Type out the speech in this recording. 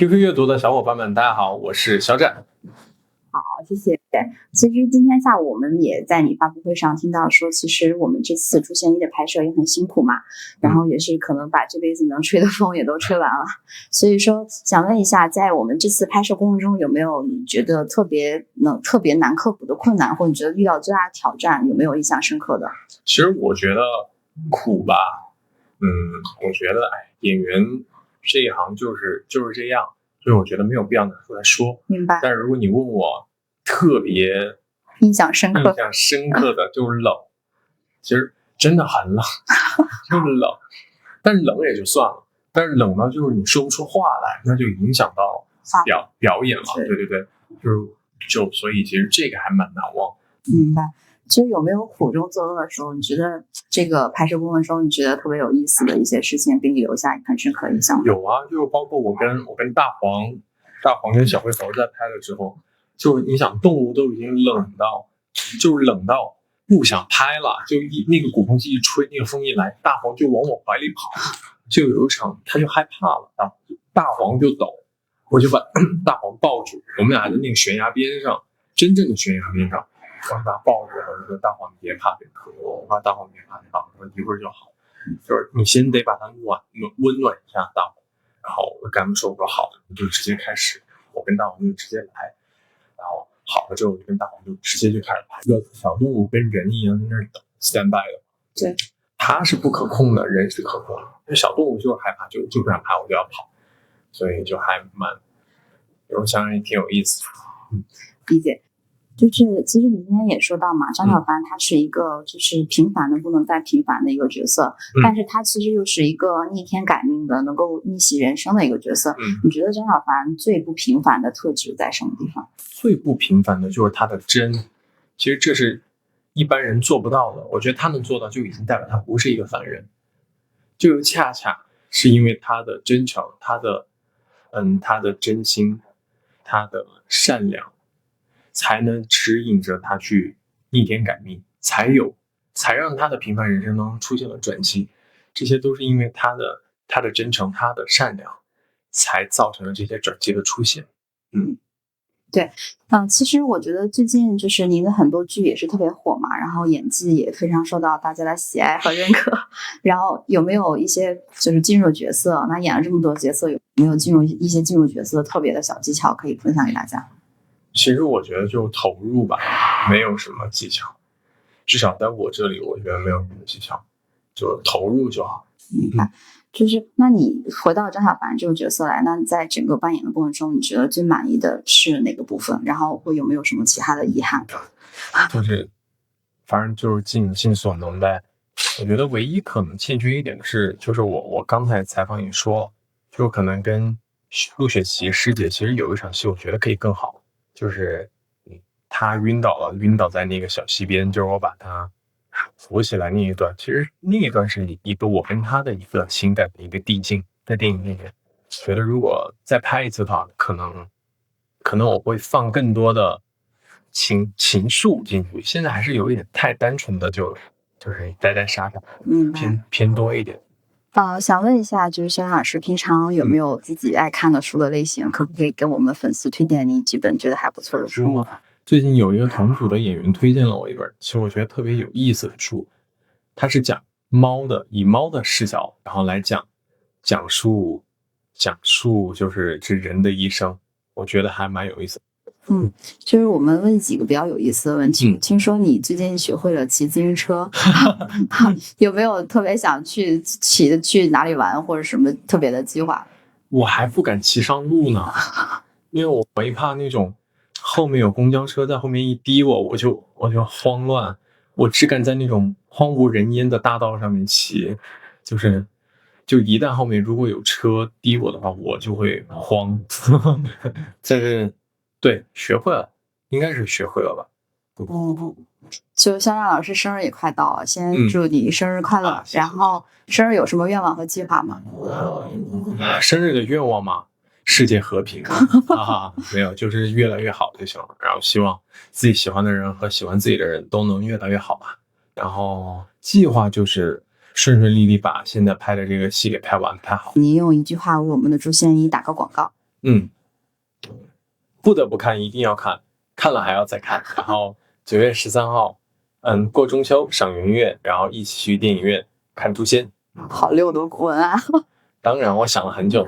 QQ 阅读的小伙伴们，大家好，我是小展。好，谢谢。其实今天下午我们也在你发布会上听到说，其实我们这次诛仙一的拍摄也很辛苦嘛，然后也是可能把这辈子能吹的风也都吹完了。所以说想问一下，在我们这次拍摄过程中，有没有你觉得特别难克服的困难，或者你觉得遇到最大的挑战，有没有印象深刻的？其实我觉得苦吧，我觉得演员这一行就是这样，所以我觉得没有必要拿出来说。明白。但是如果你问我特别印象深刻的就是冷，其实真的很冷，就是冷，但是冷也就算了，但是冷呢就是你说不出话来，那就影响到表演了。对，所以其实这个还蛮难忘。明白。其实有没有苦中作乐的时候？你觉得这个拍摄过程中，你觉得特别有意思的一些事情，给你留下很深刻印象吗？有啊，就是包括我跟大黄跟小灰猴在拍的时候，就是你想动物都已经冷到不想拍了，就那个鼓风机一吹，那个风一来，大黄就往我怀里跑，就有一场他就害怕了，大黄就抖，我就把大黄抱住，我们俩在那个悬崖边上，真正的悬崖边上。我把他抱着，我说大黄别怕，我说大黄别怕，我说一会儿就好，就是你先得把它温暖一下大黄。然后我跟他们说，我说好的，我就直接开始，我跟大黄就直接来，然后好了之后，我就跟大黄就直接就开始拍。这个小动物跟人一样在那儿等 stand by 的，对，它是不可控的，人是可控的。因为小动物就是害怕，就不想拍，我就要跑，所以就还有想想也挺有意思的。理解。就是其实你今天也说到嘛，张小凡他是一个就是平凡的不能再平凡的一个角色，但是他其实又是一个逆天改命的能够逆袭人生的一个角色。你觉得张小凡最不平凡的特质在什么地方？最不平凡的就是他的真，其实这是一般人做不到的，我觉得他能做到就已经代表他不是一个凡人，就恰恰是因为他的真诚，他的真心，他的善良，才能指引着他去逆天改命，才让他的平凡人生当中出现了转机。这些都是因为他的真诚，他的善良，才造成了这些转机的出现。对，其实我觉得最近就是您的很多剧也是特别火嘛，然后演技也非常受到大家的喜爱和认可。然后有没有一些就是进入角色？那演了这么多角色，有没有进入角色特别的小技巧可以分享给大家？其实我觉得就投入吧，没有什么技巧，至少在我这里，我觉得没有什么技巧，就投入就好。明白。就是那你回到张小凡这个角色来，那你在整个扮演的过程中，你觉得最满意的是哪个部分？然后会有没有什么其他的遗憾？就是反正就是尽所能呗。我觉得唯一可能欠缺一点的是，就是我刚才采访也说，就可能跟陆雪琪师姐其实有一场戏，我觉得可以更好。就是他晕倒在那个小溪边，就是我把他扶起来那一段，其实那一段是一个我跟他的一个情感的一个递进，在电影里面，觉得如果再拍一次的话，可能我会放更多的情愫进去，现在还是有一点太单纯的，就是待在沙上，偏多一点。想问一下，就是肖老师平常有没有自己爱看的书的类型？可不可以跟我们粉丝推荐你几本觉得还不错的书吗？最近有一个同组的演员推荐了我一本，其实我觉得特别有意思的书，它是讲猫的，以猫的视角，然后来讲述就是这人的一生，我觉得还蛮有意思的。就是我们问几个比较有意思的问题。听说你最近学会了骑自行车，有没有特别想去哪里玩或者什么特别的计划？我还不敢骑上路呢，因为我会怕那种后面有公交车在后面一滴我就慌乱，我只敢在那种荒无人烟的大道上面骑，就一旦后面如果有车滴我的话，我就会慌。但是对，学会了，应该是学会了吧。就肖战老师生日也快到了，先祝你生日快乐。然后生日有什么愿望和计划吗？生日的愿望吗？世界和平没有，就是越来越好就行了。然后希望自己喜欢的人和喜欢自己的人都能越来越好吧。然后计划就是顺顺利利把现在拍的这个戏给拍完拍好。你用一句话为我们的诛仙一打个广告。不得不看，一定要看，看了还要再看。然后9月13号，过中秋赏圆月，然后一起去电影院看诛仙。好溜的古文啊！当然，我想了很久。